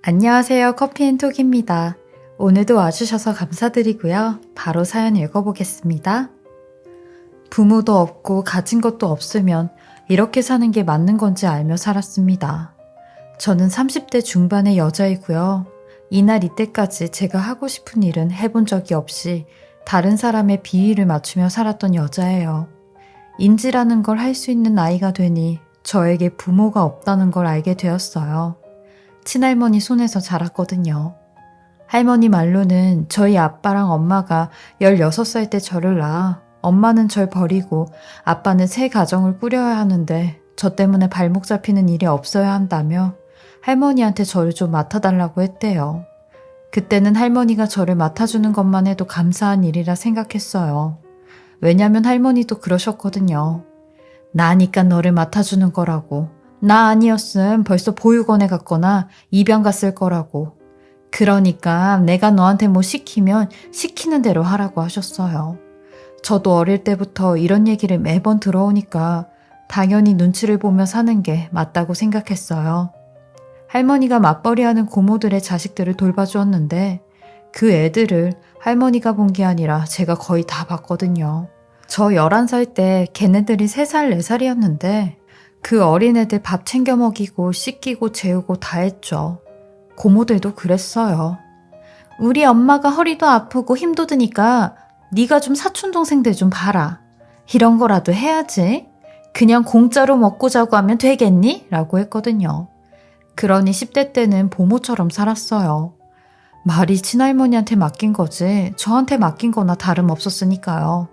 안녕하세요. 커피앤톡입니다. 오늘도 와주셔서 감사드리고요. 바로 사연 읽어보겠습니다. 부모도 없고 가진 것도 없으면 이렇게 사는 게 맞는 건지 알며 살았습니다. 저는 30대 중반의 여자이고요. 이날 이때까지 제가 하고 싶은 일은 해본 적이 없이 다른 사람의 비위를 맞추며 살았던 여자예요. 인지라는 걸 할 수 있는 나이가 되니 저에게 부모가 없다는 걸 알게 되었어요. 친할머니 손에서 자랐거든요. 할머니 말로는 저희 아빠랑 엄마가 16살 때 저를 낳아 엄마는 절 버리고 아빠는 새 가정을 꾸려야 하는데 저 때문에 발목 잡히는 일이 없어야 한다며 할머니한테 저를 좀 맡아달라고 했대요. 그때는 할머니가 저를 맡아주는 것만 해도 감사한 일이라 생각했어요. 왜냐면 할머니도 그러셨거든요. 나니까 너를 맡아주는 거라고. 나 아니었음 벌써 보육원에 갔거나 입양 갔을 거라고. 그러니까 내가 너한테 뭐 시키면 시키는 대로 하라고 하셨어요. 저도 어릴 때부터 이런 얘기를 매번 들어오니까 당연히 눈치를 보며 사는 게 맞다고 생각했어요. 할머니가 맞벌이하는 고모들의 자식들을 돌봐주었는데 그 애들을 할머니가 본 게 아니라 제가 거의 다 봤거든요. 저 11살 때 걔네들이 3살, 4살이었는데 그 어린애들 밥 챙겨 먹이고 씻기고 재우고 다 했죠. 고모들도 그랬어요. 우리 엄마가 허리도 아프고 힘도 드니까 네가 좀 사촌동생들 좀 봐라. 이런 거라도 해야지. 그냥 공짜로 먹고 자고 하면 되겠니? 라고 했거든요. 그러니 10대 때는 보모처럼 살았어요. 말이 친할머니한테 맡긴 거지 저한테 맡긴 거나 다름없었으니까요.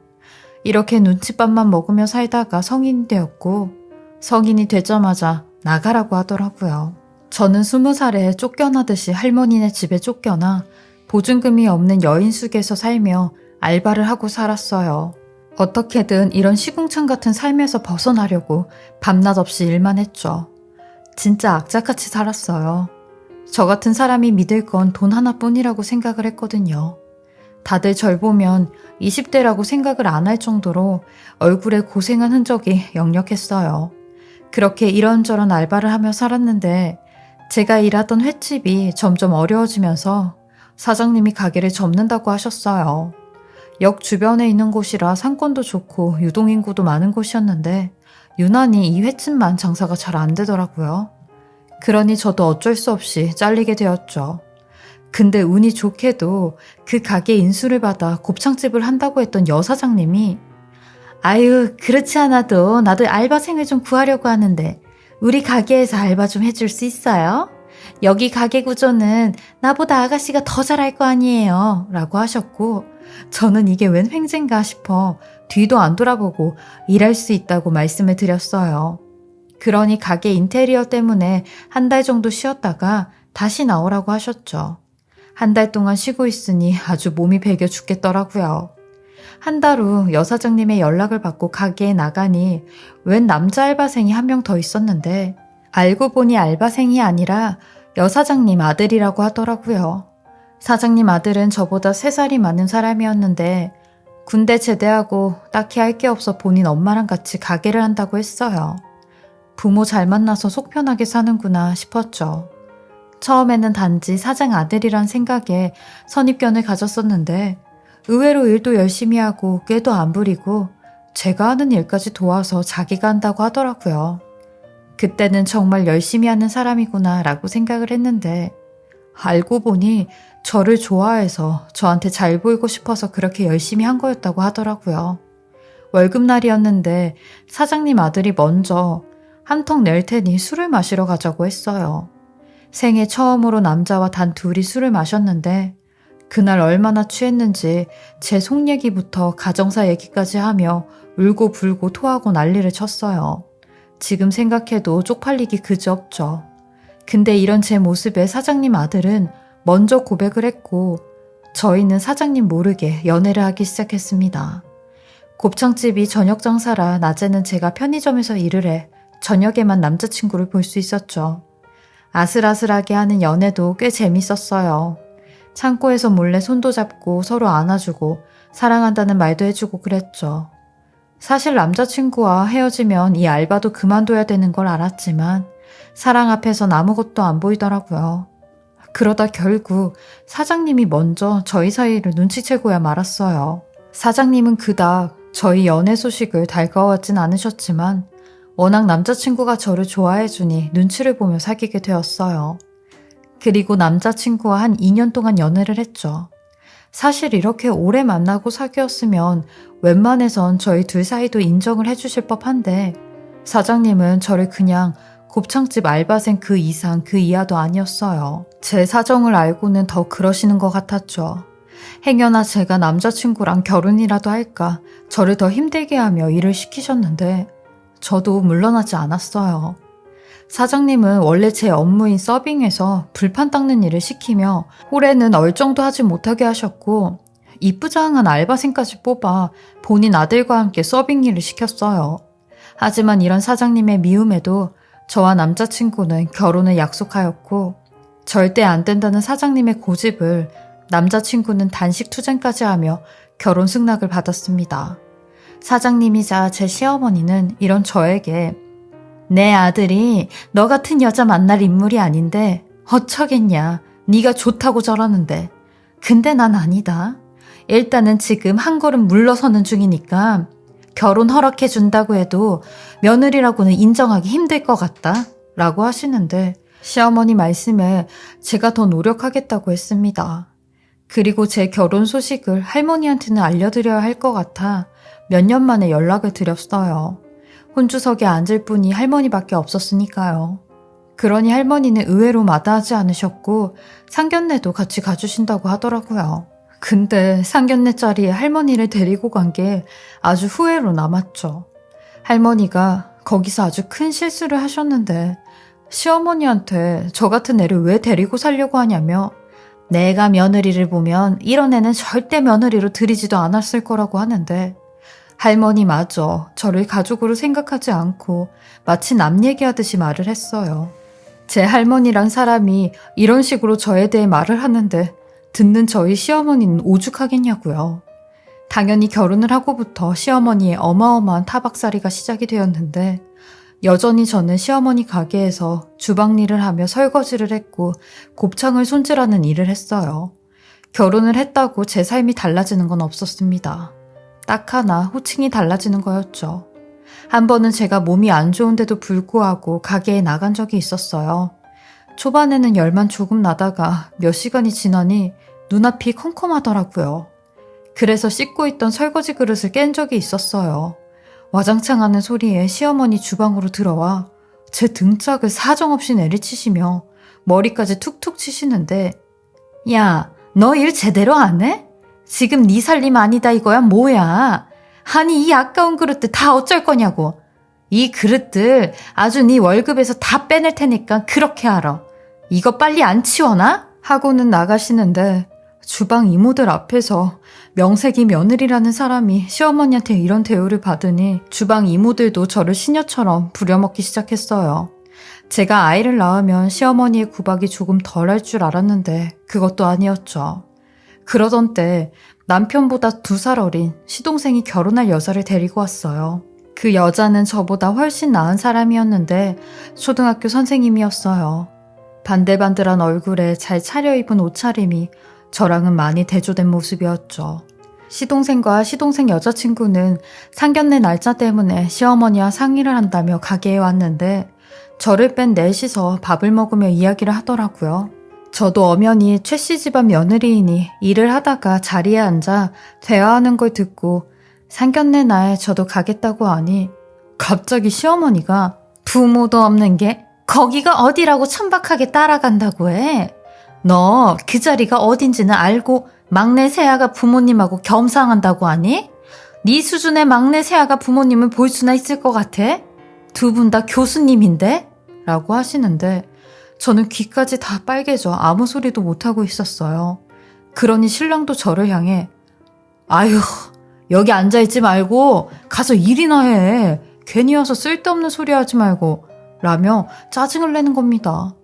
이렇게 눈칫밥만 먹으며 살다가 성인이 되었고 성인이 되자마자 나가라고 하더라고요. 저는 20살에 쫓겨나듯이 할머니네 집에 쫓겨나 보증금이 없는 여인숙에서 살며 알바를 하고 살았어요. 어떻게든 이런 시궁창 같은 삶에서 벗어나려고 밤낮 없이 일만 했죠. 진짜 악착같이 살았어요. 저 같은 사람이 믿을 건 돈 하나뿐이라고 생각을 했거든요. 다들 절 보면 20대라고 생각을 안 할 정도로 얼굴에 고생한 흔적이 역력했어요. 그렇게 이런저런 알바를 하며 살았는데 제가 일하던 횟집이 점점 어려워지면서 사장님이 가게를 접는다고 하셨어요. 역 주변에 있는 곳이라 상권도 좋고 유동인구도 많은 곳이었는데 유난히 이 횟집만 장사가 잘 안 되더라고요. 그러니 저도 어쩔 수 없이 잘리게 되었죠. 근데 운이 좋게도 그 가게 인수를 받아 곱창집을 한다고 했던 여사장님이 아유, 그렇지 않아도 나도 알바생을 좀 구하려고 하는데 우리 가게에서 알바 좀 해줄 수 있어요? 여기 가게 구조는 나보다 아가씨가 더 잘할 거 아니에요 라고 하셨고 저는 이게 웬 횡재인가 싶어 뒤도 안 돌아보고 일할 수 있다고 말씀을 드렸어요. 그러니 가게 인테리어 때문에 한 달 정도 쉬었다가 다시 나오라고 하셨죠. 한 달 동안 쉬고 있으니 아주 몸이 배겨 죽겠더라고요. 한 달 후 여사장님의 연락을 받고 가게에 나가니 웬 남자 알바생이 한 명 더 있었는데 알고 보니 알바생이 아니라 여사장님 아들이라고 하더라고요. 사장님 아들은 저보다 3살이 많은 사람이었는데 군대 제대하고 딱히 할 게 없어 본인 엄마랑 같이 가게를 한다고 했어요. 부모 잘 만나서 속 편하게 사는구나 싶었죠. 처음에는 단지 사장 아들이란 생각에 선입견을 가졌었는데 의외로 일도 열심히 하고 꾀도 안 부리고 제가 하는 일까지 도와서 자기가 한다고 하더라고요. 그때는 정말 열심히 하는 사람이구나 라고 생각을 했는데 알고 보니 저를 좋아해서 저한테 잘 보이고 싶어서 그렇게 열심히 한 거였다고 하더라고요. 월급날이었는데 사장님 아들이 먼저 한 턱 낼 테니 술을 마시러 가자고 했어요. 생애 처음으로 남자와 단 둘이 술을 마셨는데 그날 얼마나 취했는지 제 속 얘기부터 가정사 얘기까지 하며 울고 불고 토하고 난리를 쳤어요. 지금 생각해도 쪽팔리기 그지없죠. 근데 이런 제 모습에 사장님 아들은 먼저 고백을 했고 저희는 사장님 모르게 연애를 하기 시작했습니다. 곱창집이 저녁 장사라 낮에는 제가 편의점에서 일을 해 저녁에만 남자친구를 볼 수 있었죠. 아슬아슬하게 하는 연애도 꽤 재밌었어요. 창고에서 몰래 손도 잡고 서로 안아주고 사랑한다는 말도 해주고 그랬죠. 사실 남자친구와 헤어지면 이 알바도 그만둬야 되는 걸 알았지만 사랑 앞에선 아무것도 안 보이더라고요. 그러다 결국 사장님이 먼저 저희 사이를 눈치채고야 말았어요. 사장님은 그닥 저희 연애 소식을 달가워하진 않으셨지만 워낙 남자친구가 저를 좋아해주니 눈치를 보며 사귀게 되었어요. 그리고 남자친구와 한 2년 동안 연애를 했죠. 사실 이렇게 오래 만나고 사귀었으면 웬만해선 저희 둘 사이도 인정을 해주실 법한데 사장님은 저를 그냥 곱창집 알바생 그 이상 그 이하도 아니었어요. 제 사정을 알고는 더 그러시는 것 같았죠. 행여나 제가 남자친구랑 결혼이라도 할까 저를 더 힘들게 하며 일을 시키셨는데 저도 물러나지 않았어요. 사장님은 원래 제 업무인 서빙에서 불판 닦는 일을 시키며 홀에는 얼정도 하지 못하게 하셨고 이쁘장한 알바생까지 뽑아 본인 아들과 함께 서빙 일을 시켰어요. 하지만 이런 사장님의 미움에도 저와 남자친구는 결혼을 약속하였고 절대 안 된다는 사장님의 고집을 남자친구는 단식 투쟁까지 하며 결혼 승낙을 받았습니다. 사장님이자 제 시어머니는 이런 저에게 내 아들이 너 같은 여자 만날 인물이 아닌데 어쩌겠냐. 네가 좋다고 저러는데. 근데 난 아니다. 일단은 지금 한 걸음 물러서는 중이니까 결혼 허락해준다고 해도 며느리라고는 인정하기 힘들 것 같다 라고 하시는데 시어머니 말씀에 제가 더 노력하겠다고 했습니다. 그리고 제 결혼 소식을 할머니한테는 알려드려야 할 것 같아 몇 년 만에 연락을 드렸어요. 혼주석에 앉을 분이 할머니밖에 없었으니까요. 그러니 할머니는 의외로 마다하지 않으셨고 상견례도 같이 가주신다고 하더라고요. 근데 상견례 자리에 할머니를 데리고 간 게 아주 후회로 남았죠. 할머니가 거기서 아주 큰 실수를 하셨는데 시어머니한테 저 같은 애를 왜 데리고 살려고 하냐며 내가 며느리를 보면 이런 애는 절대 며느리로 들이지도 않았을 거라고 하는데 할머니마저 저를 가족으로 생각하지 않고 마치 남 얘기하듯이 말을 했어요. 제 할머니란 사람이 이런 식으로 저에 대해 말을 하는데 듣는 저희 시어머니는 오죽하겠냐고요. 당연히 결혼을 하고부터 시어머니의 어마어마한 타박살이가 시작이 되었는데 여전히 저는 시어머니 가게에서 주방 일을 하며 설거지를 했고 곱창을 손질하는 일을 했어요. 결혼을 했다고 제 삶이 달라지는 건 없었습니다. 딱 하나 호칭이 달라지는 거였죠. 한 번은 제가 몸이 안 좋은데도 불구하고 가게에 나간 적이 있었어요. 초반에는 열만 조금 나다가 몇 시간이 지나니 눈앞이 컴컴하더라고요. 그래서 씻고 있던 설거지 그릇을 깬 적이 있었어요. 와장창 하는 소리에 시어머니 주방으로 들어와 제 등짝을 사정없이 내리치시며 머리까지 툭툭 치시는데 야, 너 일 제대로 안 해? 지금 네 살림 아니다 이거야 뭐야? 아니 이 아까운 그릇들 다 어쩔 거냐고. 이 그릇들 아주 네 월급에서 다 빼낼 테니까 그렇게 알아. 이거 빨리 안 치워놔? 하고는 나가시는데 주방 이모들 앞에서 명색이 며느리라는 사람이 시어머니한테 이런 대우를 받으니 주방 이모들도 저를 시녀처럼 부려먹기 시작했어요. 제가 아이를 낳으면 시어머니의 구박이 조금 덜할 줄 알았는데 그것도 아니었죠. 그러던 때 남편보다 2살 어린 시동생이 결혼할 여자를 데리고 왔어요. 그 여자는 저보다 훨씬 나은 사람이었는데 초등학교 선생님이었어요. 반들반들한 얼굴에 잘 차려입은 옷차림이 저랑은 많이 대조된 모습이었죠. 시동생과 시동생 여자친구는 상견례 날짜 때문에 시어머니와 상의를 한다며 가게에 왔는데 저를 뺀 넷이서 밥을 먹으며 이야기를 하더라고요. 저도 엄연히 최씨 집안 며느리이니 일을 하다가 자리에 앉아 대화하는 걸 듣고 상견례 날 저도 가겠다고 하니 갑자기 시어머니가 부모도 없는 게 거기가 어디라고 천박하게 따라간다고 해. 너 그 자리가 어딘지는 알고 막내 새아가 부모님하고 겸상한다고 하니? 네 수준의 막내 새아가 부모님을 볼 수나 있을 것 같아? 2분 다 교수님인데? 라고 하시는데 저는 귀까지 다 빨개져 아무 소리도 못하고 있었어요. 그러니 신랑도 저를 향해 아휴 여기 앉아있지 말고 가서 일이나 해. 괜히 와서 쓸데없는 소리 하지 말고 라며 짜증을 내는 겁니다.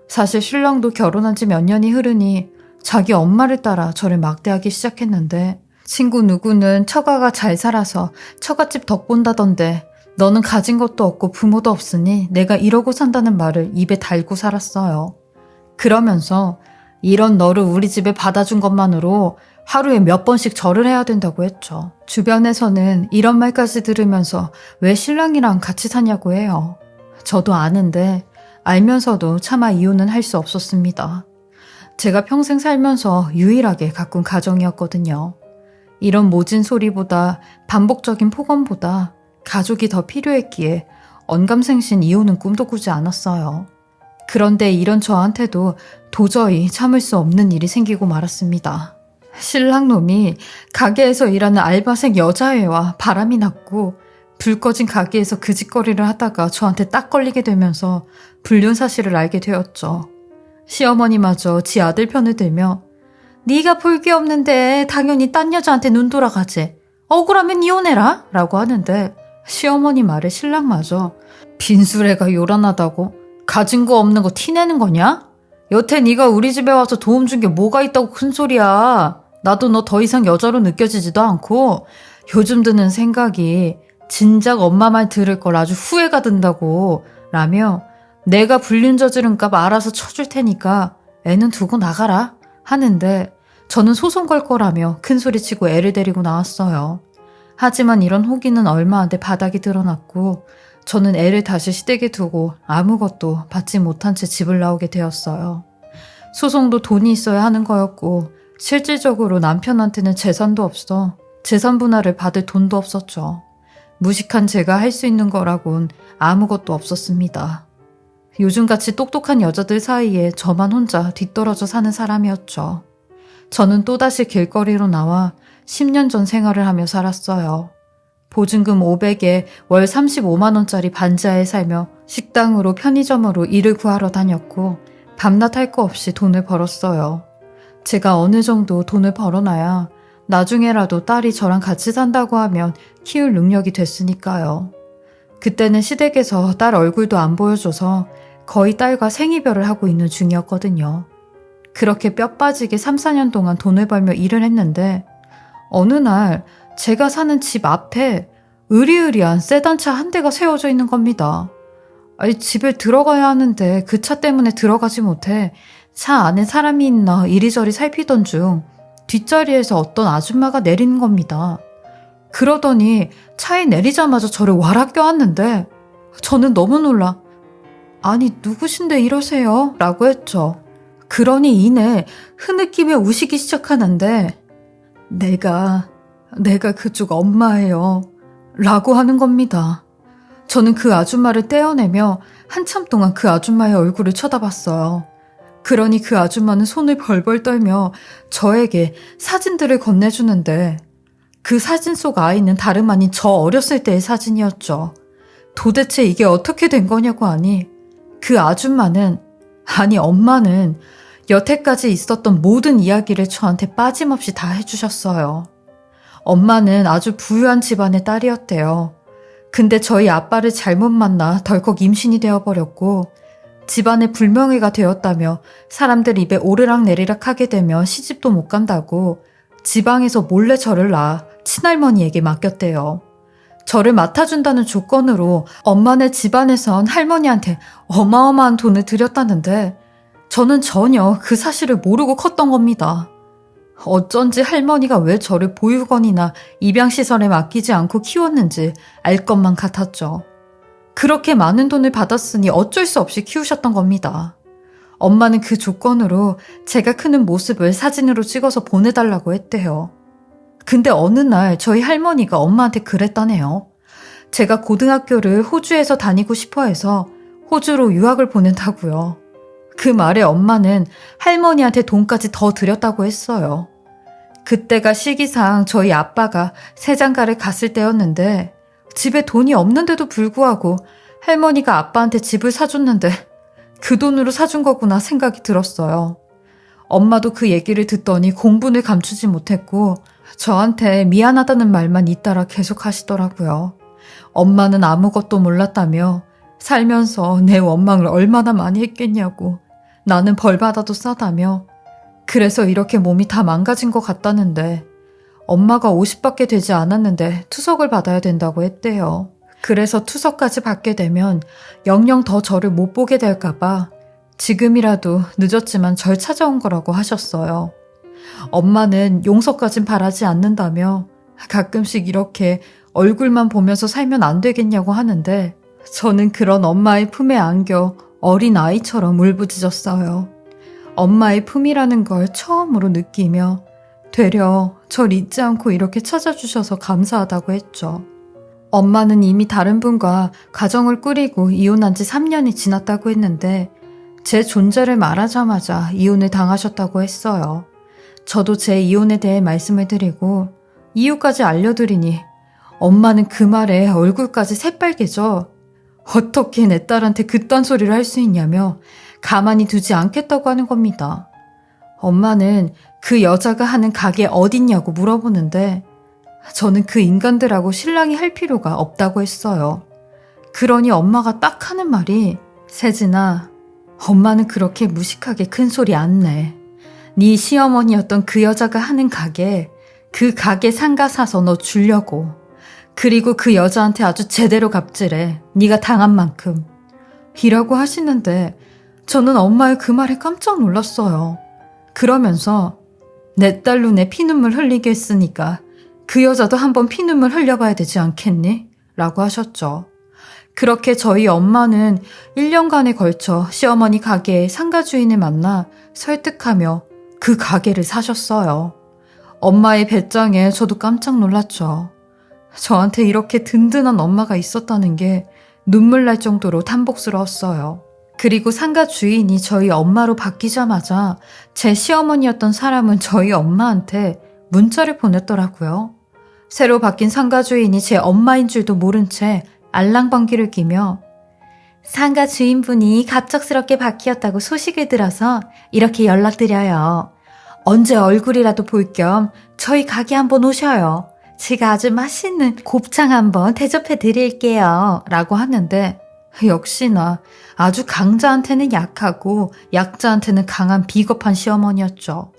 사실 신랑도 결혼한 지 몇 년이 흐르니 자기 엄마를 따라 저를 막대하기 시작했는데 친구 누구는 처가가 잘 살아서 처갓집 덕본다던데 너는 가진 것도 없고 부모도 없으니 내가 이러고 산다는 말을 입에 달고 살았어요. 그러면서 이런 너를 우리 집에 받아준 것만으로 하루에 몇 번씩 절을 해야 된다고 했죠. 주변에서는 이런 말까지 들으면서 왜 신랑이랑 같이 사냐고 해요. 저도 아는데 알면서도 차마 이혼은 할 수 없었습니다. 제가 평생 살면서 유일하게 가꾼 가정이었거든요. 이런 모진 소리보다 반복적인 폭언보다 가족이 더 필요했기에 언감생신 이혼은 꿈도 꾸지 않았어요. 그런데 이런 저한테도 도저히 참을 수 없는 일이 생기고 말았습니다. 신랑놈이 가게에서 일하는 알바생 여자애와 바람이 났고 불 꺼진 가게에서 그 짓거리를 하다가 저한테 딱 걸리게 되면서 불륜 사실을 알게 되었죠. 시어머니마저 지 아들 편을 들며 네가 볼 게 없는데 당연히 딴 여자한테 눈 돌아가지. 억울하면 이혼해라 라고 하는데 시어머니 말에 신랑마저 빈수레가 요란하다고? 가진 거 없는 거 티내는 거냐? 여태 네가 우리 집에 와서 도움 준 게 뭐가 있다고 큰 소리야. 나도 너 더 이상 여자로 느껴지지도 않고 요즘 드는 생각이 진작 엄마 말 들을 걸 아주 후회가 든다고 라며 내가 불륜 저지른 값 알아서 쳐줄 테니까 애는 두고 나가라 하는데 저는 소송 걸 거라며 큰 소리치고 애를 데리고 나왔어요. 하지만 이런 호기는 얼마 안 돼 바닥이 드러났고 저는 애를 다시 시댁에 두고 아무것도 받지 못한 채 집을 나오게 되었어요. 소송도 돈이 있어야 하는 거였고 실질적으로 남편한테는 재산도 없어 재산 분할을 받을 돈도 없었죠. 무식한 제가 할 수 있는 거라곤 아무것도 없었습니다. 요즘같이 똑똑한 여자들 사이에 저만 혼자 뒤떨어져 사는 사람이었죠. 저는 또다시 길거리로 나와 10년 전 생활을 하며 살았어요. 보증금 500에 월 35만 원짜리 반지하에 살며 식당으로 편의점으로 일을 구하러 다녔고 밤낮 할 거 없이 돈을 벌었어요. 제가 어느 정도 돈을 벌어놔야 나중에라도 딸이 저랑 같이 산다고 하면 키울 능력이 됐으니까요. 그때는 시댁에서 딸 얼굴도 안 보여줘서 거의 딸과 생이별을 하고 있는 중이었거든요. 그렇게 뼈 빠지게 3, 4년 동안 돈을 벌며 일을 했는데 어느 날 제가 사는 집 앞에 으리으리한 세단차 한 대가 세워져 있는 겁니다. 아니, 집에 들어가야 하는데 그 차 때문에 들어가지 못해 차 안에 사람이 있나 이리저리 살피던 중 뒷자리에서 어떤 아줌마가 내리는 겁니다. 그러더니 차에 내리자마자 저를 와락 껴안는데 저는 너무 놀라 아니 누구신데 이러세요? 라고 했죠. 그러니 이내 흐느끼며 우시기 시작하는데 내가 그쪽 엄마예요. 라고 하는 겁니다. 저는 그 아줌마를 떼어내며 한참 동안 그 아줌마의 얼굴을 쳐다봤어요. 그러니 그 아줌마는 손을 벌벌 떨며 저에게 사진들을 건네주는데 그 사진 속 아이는 다름 아닌 저 어렸을 때의 사진이었죠. 도대체 이게 어떻게 된 거냐고 하니 그 아줌마는 아니 엄마는 여태까지 있었던 모든 이야기를 저한테 빠짐없이 다 해주셨어요. 엄마는 아주 부유한 집안의 딸이었대요. 근데 저희 아빠를 잘못 만나 덜컥 임신이 되어버렸고 집안에 불명예가 되었다며 사람들 입에 오르락내리락 하게 되면 시집도 못 간다고 지방에서 몰래 저를 낳아 친할머니에게 맡겼대요. 저를 맡아준다는 조건으로 엄마네 집안에선 할머니한테 어마어마한 돈을 들였다는데 저는 전혀 그 사실을 모르고 컸던 겁니다. 어쩐지 할머니가 왜 저를 보육원이나 입양시설에 맡기지 않고 키웠는지 알 것만 같았죠. 그렇게 많은 돈을 받았으니 어쩔 수 없이 키우셨던 겁니다. 엄마는 그 조건으로 제가 크는 모습을 사진으로 찍어서 보내달라고 했대요. 근데 어느 날 저희 할머니가 엄마한테 그랬다네요. 제가 고등학교를 호주에서 다니고 싶어 해서 호주로 유학을 보낸다고요. 그 말에 엄마는 할머니한테 돈까지 더 드렸다고 했어요. 그때가 시기상 저희 아빠가 세장가를 갔을 때였는데 집에 돈이 없는데도 불구하고 할머니가 아빠한테 집을 사줬는데 그 돈으로 사준 거구나 생각이 들었어요. 엄마도 그 얘기를 듣더니 공분을 감추지 못했고 저한테 미안하다는 말만 잇따라 계속 하시더라고요. 엄마는 아무것도 몰랐다며 살면서 내 원망을 얼마나 많이 했겠냐고 나는 벌받아도 싸다며 그래서 이렇게 몸이 다 망가진 것 같다는데 엄마가 50밖에 되지 않았는데 투석을 받아야 된다고 했대요. 그래서 투석까지 받게 되면 영영 더 저를 못 보게 될까봐 지금이라도 늦었지만 절 찾아온 거라고 하셨어요. 엄마는 용서까진 바라지 않는다며 가끔씩 이렇게 얼굴만 보면서 살면 안 되겠냐고 하는데 저는 그런 엄마의 품에 안겨 어린 아이처럼 울부짖었어요. 엄마의 품이라는 걸 처음으로 느끼며 되려 절 잊지 않고 이렇게 찾아주셔서 감사하다고 했죠. 엄마는 이미 다른 분과 가정을 꾸리고 이혼한 지 3년이 지났다고 했는데 제 존재를 말하자마자 이혼을 당하셨다고 했어요. 저도 제 이혼에 대해 말씀을 드리고 이유까지 알려드리니 엄마는 그 말에 얼굴까지 새빨개져 어떻게 내 딸한테 그딴 소리를 할 수 있냐며 가만히 두지 않겠다고 하는 겁니다. 엄마는 그 여자가 하는 가게 어딨냐고 물어보는데 저는 그 인간들하고 신랑이 할 필요가 없다고 했어요. 그러니 엄마가 딱 하는 말이 세진아, 엄마는 그렇게 무식하게 큰 소리 안 내. 네 시어머니였던 그 여자가 하는 가게, 그 가게 상가 사서 너 주려고. 그리고 그 여자한테 아주 제대로 갑질해. 네가 당한 만큼. 이라고 하시는데 저는 엄마의 그 말에 깜짝 놀랐어요. 그러면서 내 딸 눈에 피눈물 흘리게 했으니까 그 여자도 한번 피눈물 흘려봐야 되지 않겠니? 라고 하셨죠. 그렇게 저희 엄마는 1년간에 걸쳐 시어머니 가게의 상가 주인을 만나 설득하며 그 가게를 사셨어요. 엄마의 배짱에 저도 깜짝 놀랐죠. 저한테 이렇게 든든한 엄마가 있었다는 게 눈물 날 정도로 탐복스러웠어요. 그리고 상가 주인이 저희 엄마로 바뀌자마자 제 시어머니였던 사람은 저희 엄마한테 문자를 보냈더라고요. 새로 바뀐 상가 주인이 제 엄마인 줄도 모른 채 알랑방귀를 끼며 상가 주인분이 갑작스럽게 바뀌었다고 소식을 들어서 이렇게 연락드려요. 언제 얼굴이라도 볼 겸 저희 가게 한번 오셔요. 제가 아주 맛있는 곱창 한번 대접해 드릴게요. 라고 하는데 역시나 아주 강자한테는 약하고 약자한테는 강한 비겁한 시어머니였죠.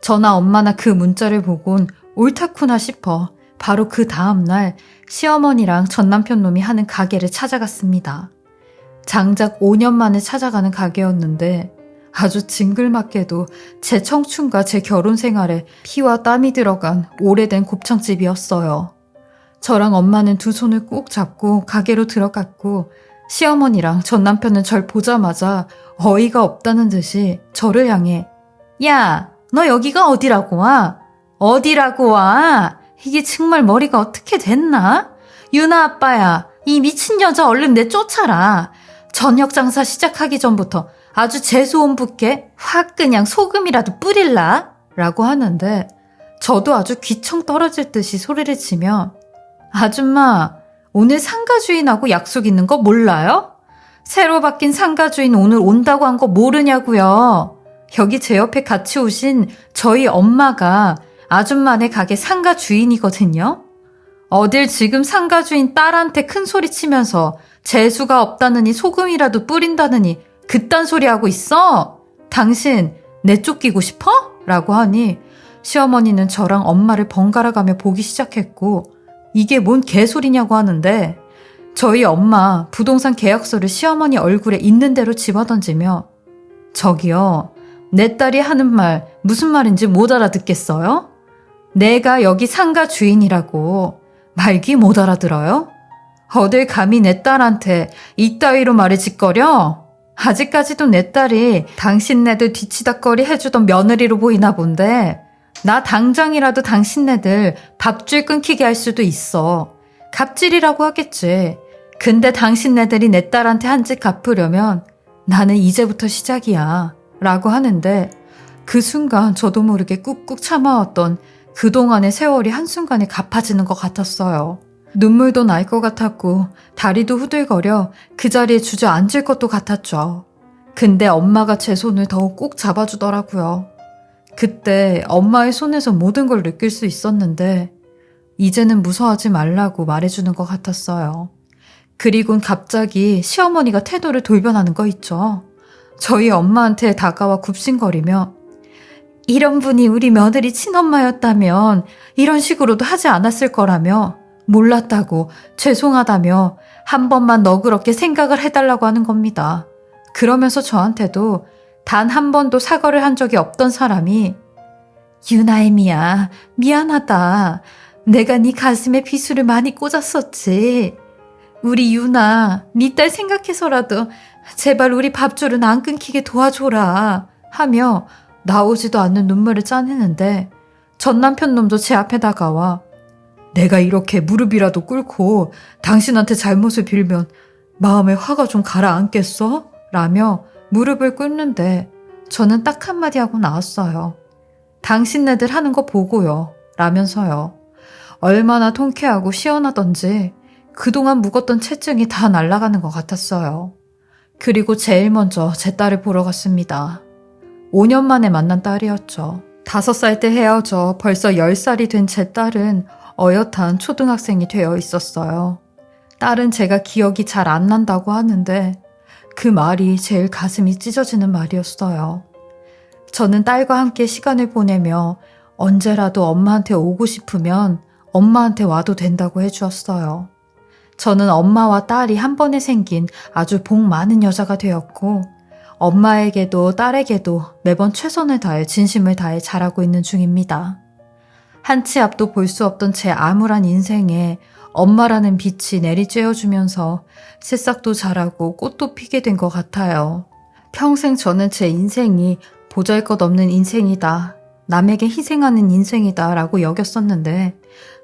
저나 엄마나 그 문자를 보곤 옳다구나 싶어 바로 그 다음날 시어머니랑 전 남편 놈이 하는 가게를 찾아갔습니다. 장작 5년 만에 찾아가는 가게였는데 아주 징글맞게도 제 청춘과 제 결혼 생활에 피와 땀이 들어간 오래된 곱창집이었어요. 저랑 엄마는 두 손을 꼭 잡고 가게로 들어갔고 시어머니랑 전 남편은 절 보자마자 어이가 없다는 듯이 저를 향해 야, 너 여기가 어디라고 와? 어디라고 와? 이게 정말 머리가 어떻게 됐나? 유나 아빠야, 이 미친 여자 얼른 내쫓아라. 저녁 장사 시작하기 전부터 아주 재수온 붓게 확 그냥 소금이라도 뿌릴라? 라고 하는데 저도 아주 귀청 떨어질 듯이 소리를 치며 아줌마, 오늘 상가 주인하고 약속 있는 거 몰라요? 새로 바뀐 상가 주인 오늘 온다고 한 거 모르냐고요. 여기 제 옆에 같이 오신 저희 엄마가 아줌마네 가게 상가 주인이거든요. 어딜 지금 상가 주인 딸한테 큰 소리 치면서 재수가 없다느니 소금이라도 뿌린다느니 그딴 소리 하고 있어? 당신 내쫓기고 싶어? 라고 하니 시어머니는 저랑 엄마를 번갈아 가며 보기 시작했고 이게 뭔 개소리냐고 하는데 저희 엄마 부동산 계약서를 시어머니 얼굴에 있는 대로 집어던지며 저기요, 내 딸이 하는 말 무슨 말인지 못 알아듣겠어요? 내가 여기 상가 주인이라고 말귀 못 알아들어요? 어딜 감히 내 딸한테 이따위로 말을 짓거려? 아직까지도 내 딸이 당신네들 뒤치다꺼리 해주던 며느리로 보이나 본데 나 당장이라도 당신네들 밥줄 끊기게 할 수도 있어. 갑질이라고 하겠지. 근데 당신네들이 내 딸한테 한 짓 갚으려면 나는 이제부터 시작이야. 라고 하는데 그 순간 저도 모르게 꾹꾹 참아왔던 그동안의 세월이 한순간에 갚아지는 것 같았어요. 눈물도 날 것 같았고 다리도 후들거려 그 자리에 주저앉을 것도 같았죠. 근데 엄마가 제 손을 더욱 꼭 잡아주더라고요. 그때 엄마의 손에서 모든 걸 느낄 수 있었는데 이제는 무서워하지 말라고 말해주는 것 같았어요. 그리곤 갑자기 시어머니가 태도를 돌변하는 거 있죠. 저희 엄마한테 다가와 굽신거리며 이런 분이 우리 며느리 친엄마였다면 이런 식으로도 하지 않았을 거라며 몰랐다고 죄송하다며 한 번만 너그럽게 생각을 해달라고 하는 겁니다. 그러면서 저한테도 단 한 번도 사과를 한 적이 없던 사람이 유나엠이야, 미안하다. 내가 네 가슴에 비수를 많이 꽂았었지. 우리 유나, 네 딸 생각해서라도 제발 우리 밥줄은 안 끊기게 도와줘라 하며 나오지도 않는 눈물을 짜내는데 전 남편 놈도 제 앞에 다가와 내가 이렇게 무릎이라도 꿇고 당신한테 잘못을 빌면 마음에 화가 좀 가라앉겠어? 라며 무릎을 꿇는데 저는 딱 한마디 하고 나왔어요. 당신네들 하는 거 보고요. 라면서요. 얼마나 통쾌하고 시원하던지 그동안 묵었던 체증이 다 날아가는 것 같았어요. 그리고 제일 먼저 제 딸을 보러 갔습니다. 5년 만에 만난 딸이었죠. 5살 때 헤어져 벌써 10살이 된 제 딸은 어엿한 초등학생이 되어 있었어요. 딸은 제가 기억이 잘 안 난다고 하는데 그 말이 제일 가슴이 찢어지는 말이었어요. 저는 딸과 함께 시간을 보내며 언제라도 엄마한테 오고 싶으면 엄마한테 와도 된다고 해주었어요. 저는 엄마와 딸이 한 번에 생긴 아주 복 많은 여자가 되었고 엄마에게도 딸에게도 매번 최선을 다해 진심을 다해 잘하고 있는 중입니다. 한 치 앞도 볼 수 없던 제 암울한 인생에 엄마라는 빛이 내리쬐어주면서 새싹도 자라고 꽃도 피게 된 것 같아요. 평생 저는 제 인생이 보잘것없는 인생이다. 남에게 희생하는 인생이다 라고 여겼었는데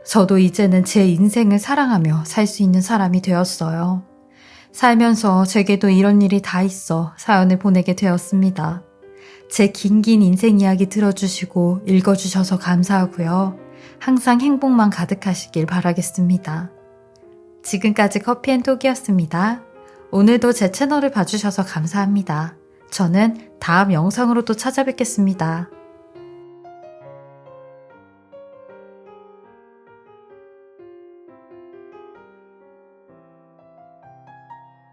저도 이제는 제 인생을 사랑하며 살 수 있는 사람이 되었어요. 살면서 제게도 이런 일이 다 있어 사연을 보내게 되었습니다. 제 긴긴 인생 이야기 들어주시고 읽어주셔서 감사하고요. 항상 행복만 가득하시길 바라겠습니다. 지금까지 커피앤톡이었습니다. 오늘도 제 채널을 봐주셔서 감사합니다. 저는 다음 영상으로 또 찾아뵙겠습니다.